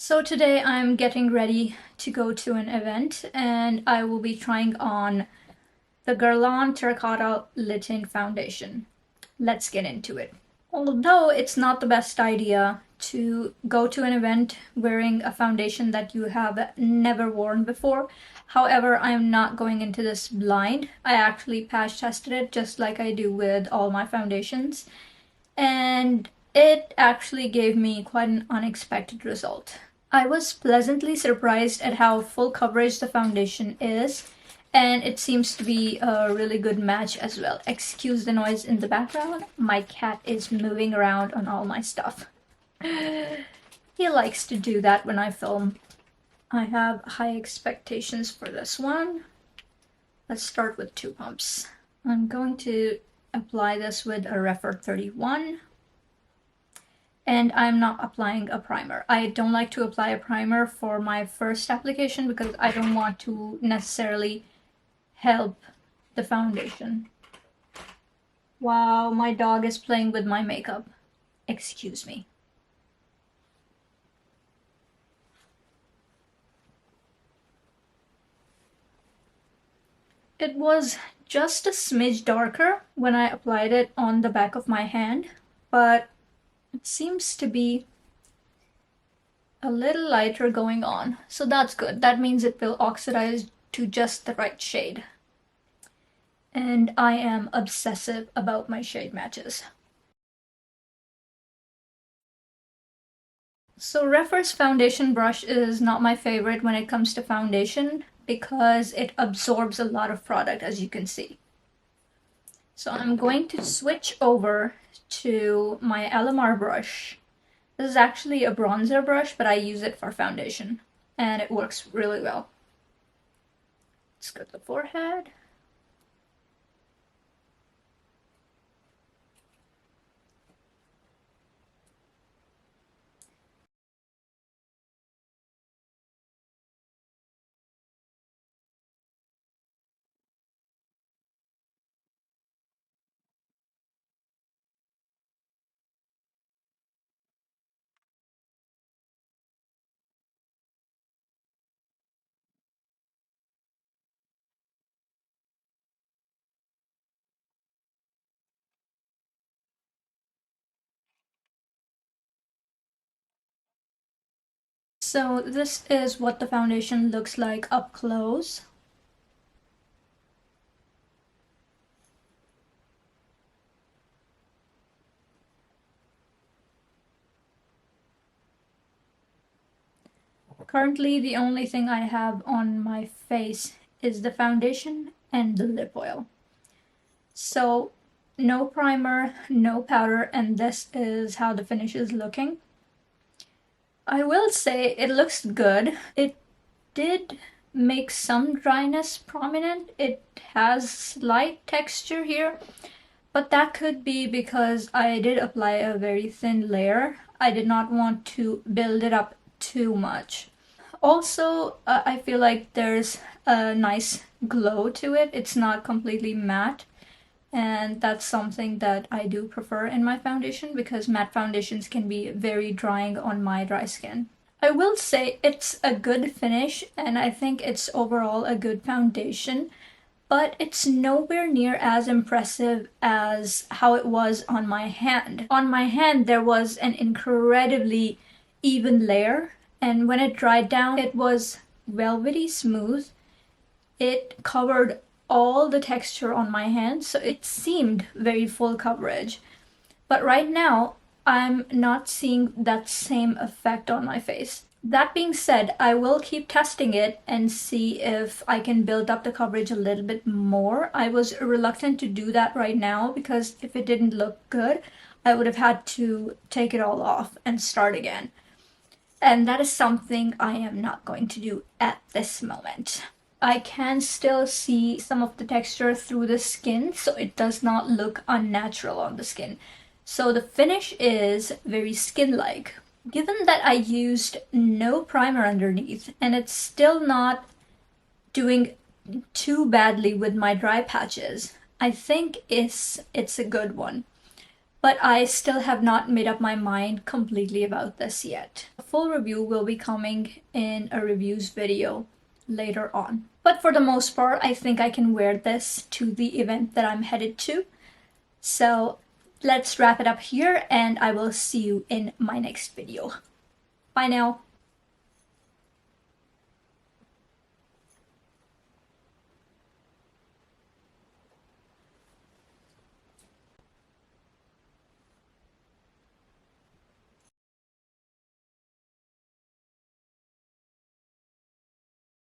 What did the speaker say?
So today I'm getting ready to go to an event and I will be trying on the Guerlain Terracotta Le Teint foundation. Let's get into it. Although it's not the best idea to go to an event wearing a foundation that you have never worn before, however, I'm not going into this blind. I actually patch tested it just like I do with all my foundations, and it actually gave me quite an unexpected result. I was pleasantly surprised at how full coverage the foundation is, and it seems to be a really good match as well. Excuse the noise in the background, my cat is moving around on all my stuff. He likes to do that when I film. I have high expectations for this one. Let's start with 2 pumps. I'm going to apply this with a Refer 31. And I'm not applying a primer. I don't like to apply a primer for my first application because I don't want to necessarily help the foundation. Wow, my dog is playing with my makeup. Excuse me. It was just a smidge darker when I applied it on the back of my hand, but it seems to be a little lighter going on, so that's good. That means it will oxidize to just the right shade. And I am obsessive about my shade matches. So Refer's foundation brush is not my favorite when it comes to foundation because it absorbs a lot of product, as you can see. So I'm going to switch over to my LMR brush. This is actually a bronzer brush, but I use it for foundation, and it works really well. Let's go to the forehead. So this is what the foundation looks like up close. Currently, the only thing I have on my face is the foundation and the lip oil. So no primer, no powder, and this is how the finish is looking. I will say it looks good. It did make some dryness prominent. It has slight texture here, but that could be because I did apply a very thin layer. I did not want to build it up too much. Also, I feel like there's a nice glow to it. It's not completely matte, and that's something that I do prefer in my foundation because matte foundations can be very drying on my dry skin. I will say it's a good finish, and I think it's overall a good foundation, but it's nowhere near as impressive as how it was on my hand. On my hand, there was an incredibly even layer, and when it dried down, it was velvety smooth. It covered all the texture on my hand, so it seemed very full coverage. But right now, I'm not seeing that same effect on my face. That being said, I will keep testing it and see if I can build up the coverage a little bit more. I was reluctant to do that right now because if it didn't look good, I would have had to take it all off and start again. And that is something I am not going to do at this moment. I can still see some of the texture through the skin, so it does not look unnatural on the skin. So the finish is very skin-like. Given that I used no primer underneath, and it's still not doing too badly with my dry patches, I think it's a good one. but I still have not made up my mind completely about this yet. A full review will be coming in a reviews video later on. But for the most part, I think I can wear this to the event that I'm headed to. So let's wrap it up here, and I will see you in my next video. Bye now.